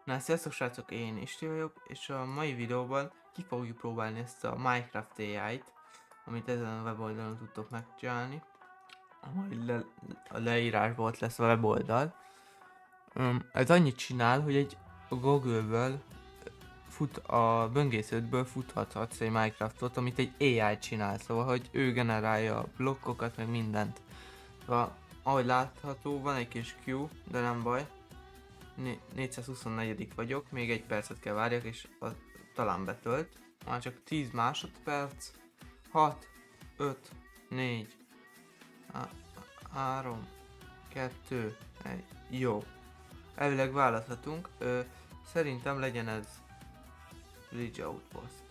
Na, sziasztok srácok, én Isti vagyok, és a mai videóban ki fogjuk próbálni ezt a Minecraft AI-t, amit ezen a weboldalon tudtok megcsinálni. A leírásban ott lesz a weboldal. Ez annyit csinál, hogy egy Google-ből a böngészőből futhatsz egy Minecraftot, amit egy AI csinál, szóval hogy ő generálja a blokkokat, meg mindent. Szóval, ahogy látható, van egy kis queue, de nem baj. 424. vagyok, még egy percet kell várjak, és talán betölt. Már csak 10 másodperc. 6, 5, 4, 3, 2, 1. Jó. Elvileg választhatunk. Szerintem legyen ez Bridge Outpost.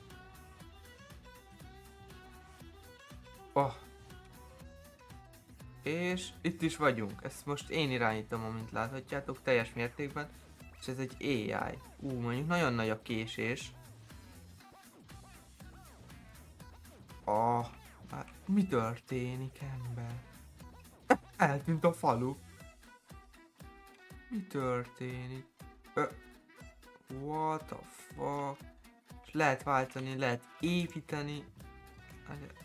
Oh. És itt is vagyunk. Ezt most én irányítom, amint láthatjátok, teljes mértékben. És ez egy AI. Mondjuk nagyon nagy a késés. Hát mi történik, ember? Eltűnt a falu. Mi történik? What the fuck? És lehet váltani, lehet építeni.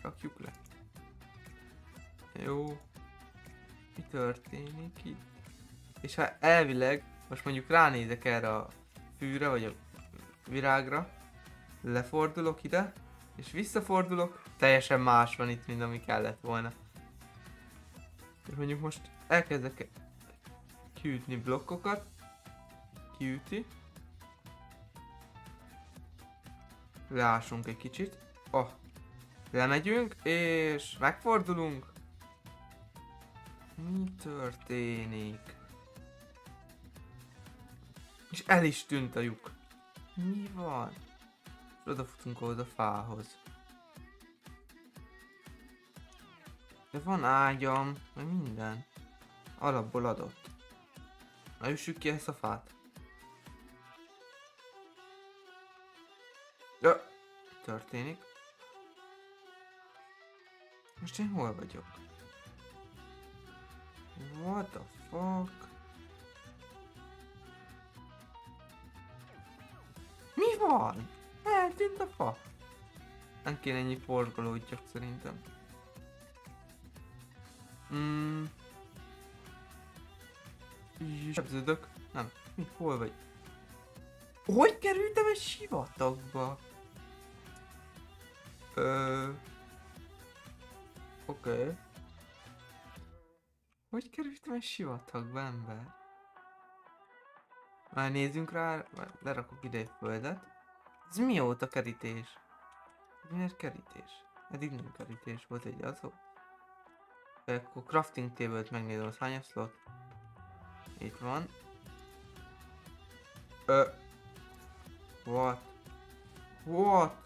Rakjuk le. Jó. Mi történik itt? És ha elvileg, most mondjuk ránézek erre a fűre, vagy a virágra, lefordulok ide, és visszafordulok, teljesen más van itt, mint ami kellett volna. És mondjuk most elkezdek kiütni blokkokat, kiüti, leásunk egy kicsit, lemegyünk, és megfordulunk. Mi történik? És el is tűnt a lyuk. Mi van? Odafutunk ahhoz a fához. De van ágyam, meg minden. Alapból adott. Na, üssük ki ezt a fát. Történik. Most én hol vagyok? What the fuck? Mi van? Eltűnt a fa. Nem kéne ennyi forgaló, csak szerintem. Sebződök. Nem. Mi? Hol vagy? Hogy kerültem egy sivatagba? Oké. Hogy kerültem egy sivatagba, ember? Már nézzünk rá, lerakok ide egy földet. Ez mióta kerítés? Miért kerítés? Eddig nem kerítés volt, egy azok. Akkor crafting table-t megnézem, az hányas slot? Itt van. What? What?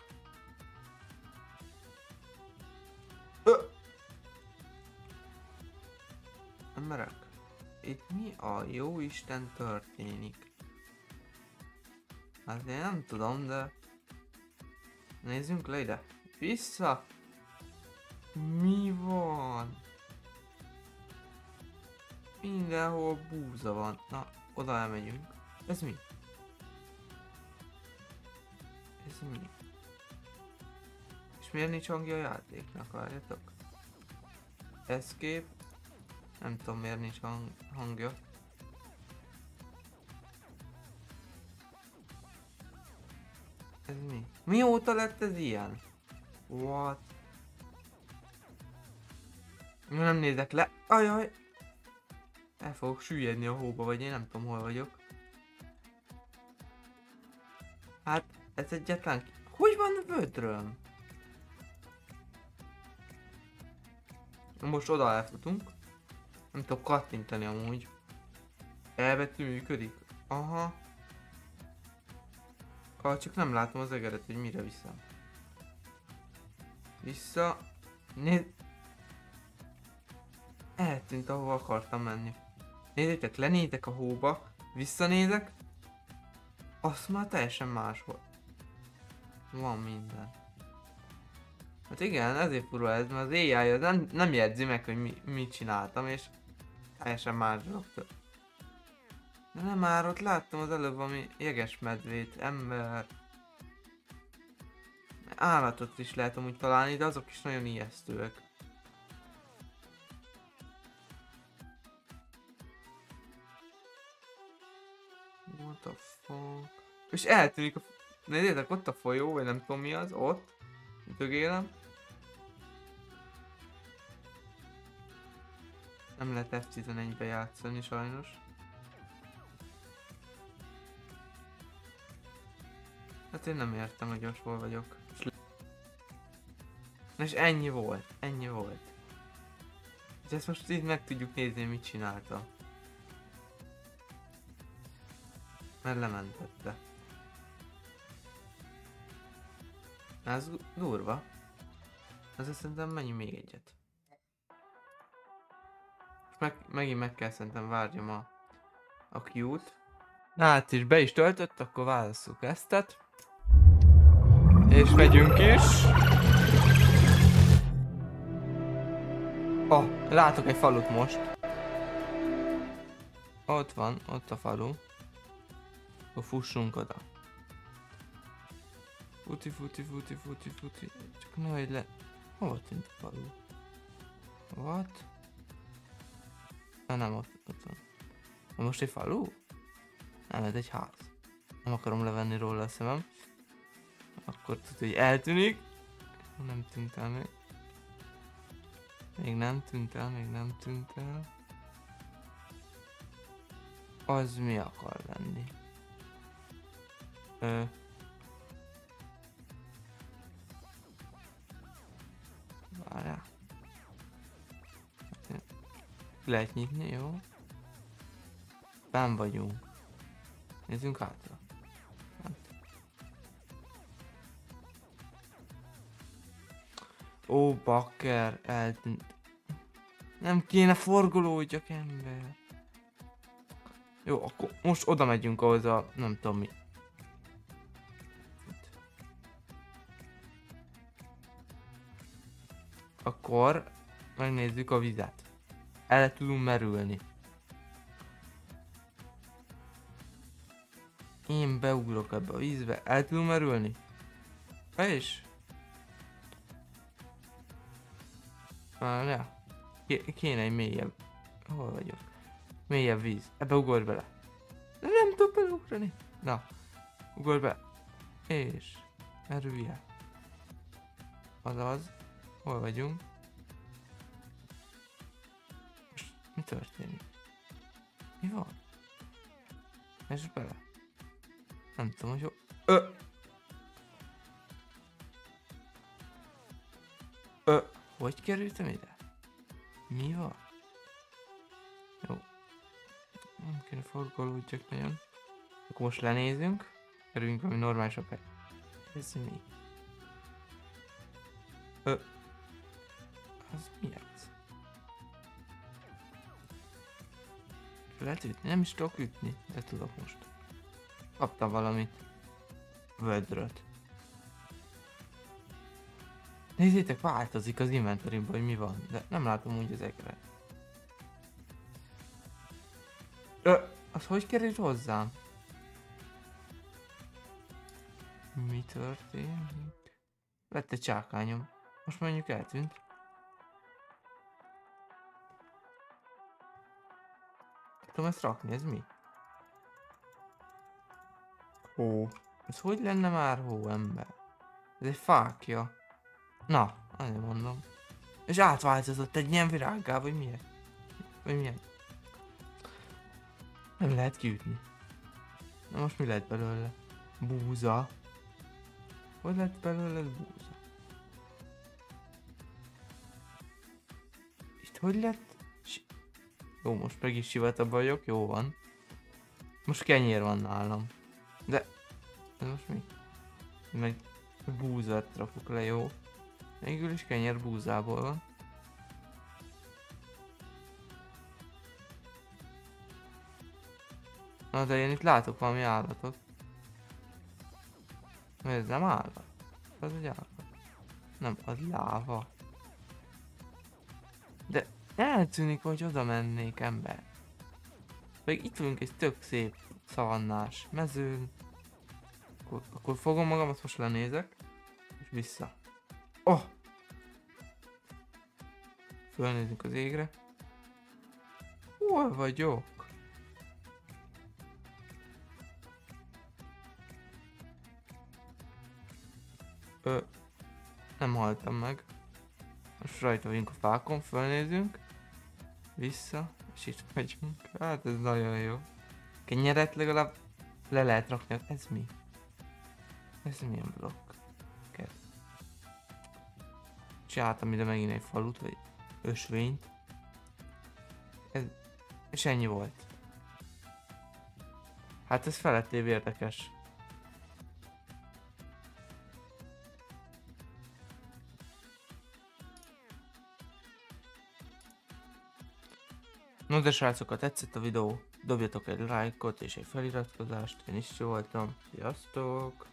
Emberek, itt mi a jó Isten történik? Hát én nem tudom, de... Nézzünk le ide. Vissza! Mi van? Mindenhol búza van. Na, oda elmegyünk. Ez mi? Ez mi? És miért nincs hangja a játéknak, várjatok? Escape. Nem tudom, miért nincs hangja. Ez mi? Mióta lett ez ilyen? What? Nem nézek le. Ajaj! El fogok süllyedni a hóba, vagy én nem tudom, hol vagyok. Hát, ez egyetlen... Hogy van a vödröm? Most oda elfutunk. Nem tudok kattintani amúgy. Elbetű működik? Aha. Csak nem látom az egeret, hogy mire viszem. Vissza. Eltűnt, ahova akartam menni. Nézzétek, lenézek a hóba, visszanézek. Azt már teljesen máshol. Van minden. Hát igen, ezért fura ez, mert az AI nem jegyzi meg, hogy mit csináltam, és teljesen más dolog. De nem már, ott láttam az előbb valami jeges medvét, ember. Állatot is lehet amúgy találni, de azok is nagyon ijesztőek. What the fuck? És eltűnik a... Nézzétek, ott a folyó, vagy nem tudom mi az, ott. Dögélem. Nem lehet F11-be játszani sajnos. Hát én nem értem, hogy most hol vagyok. Na és ennyi volt, ennyi volt. És ezt most így meg tudjuk nézni, mit csinálta. Mert lementette. Ez durva. Ezért szerintem menjünk még egyet. Megint meg kell szerintem várjam a Q-t. Na hát is be is töltött, akkor válasszuk eztet. És megyünk is. Látok egy falut most. Ott van, ott a falu. Akkor fussunk oda. Futi. Csak nehogy le... Hova tűnt a falu? What? Nem, ott van. Most egy falu? Nem, ez egy ház. Nem akarom levenni róla a szemem. Akkor tudod, hogy eltűnik. Nem tűnt el még. Még nem tűnt el. Az mi akar lenni? Várjál. Lehet nyitni, jó? Benn vagyunk. Nézzünk hátra. Ó, bakker, eltűnt. Nem kéne forgolódjak, ember. Jó, akkor most oda megyünk ahhoz a... nem tudom mi. Akkor megnézzük a vizet. El tudunk merülni. Én beugrok ebbe a vízbe, el tudunk merülni? És? Ja. Kéne egy mélyebb. Hol vagyok? Mélyebb víz. Ebbe ugorj bele. De nem tudok beleugrani. Na. Ugorj be. És. Merülj el. Azaz. Hol vagyunk? Most mi történik? Mi van? Esd bele. Nem tudom, hogy jó. Hogy kerültem ide? Mi van? Jó. Nem kéne forgolódjak nagyon. Akkor most lenézünk. Kerüljünk valami normálisabb hely. Ez mi? Az mi ez? Lehet ütni? Nem is tudok ütni, de tudok most. Kaptam valamit. Vödröt. Nézzétek, változik az inventorimban, hogy mi van, de nem látom úgy ezekre. Az hogy került hozzám? Mi történik? Lett egy csákányom. Most mondjuk eltűnt. Tudom ezt rakni, ez mi? Hó. Ez hogy lenne már hó, ember? Ez egy fákja. Na, azért mondom. És átváltozott egy ilyen virággá, vagy milyen? Vagy milyen? Nem lehet kiütni. Na most mi lett belőle? Búza. Hogy lett belőle búza? Itt hogy lett? Jó, most meg is sivatagban vagyok, jó van. Most kenyér van nálam. De... ez most mi? Meg búzát rakok le, jó? Végül is kenyér búzából van. Na de én itt látok valami állatot. Ez nem állat. Ez egy állat. Nem, az láva. De eltűnik, hogy oda mennék, ember. Pedig itt vagyunk egy tök szép szavannás mezőn. Akkor fogom magamat, most lenézek. És vissza. Oh! Fölnézünk az égre. Hol vagyok? Nem haltam meg. Most rajta vagyunk a fákon, fölnézünk. Vissza, és itt vagyunk. Hát ez nagyon jó. Kenyeret legalább le lehet rakni. Ez mi? Ez milyen blokk? Csináltam ide megint egy falut, vagy ösvényt. És ennyi volt. Hát ez felettébb érdekes. No de srácok, ha tetszett a videó, dobjatok egy lájkot és egy feliratkozást, én is jó voltam. Sziasztok!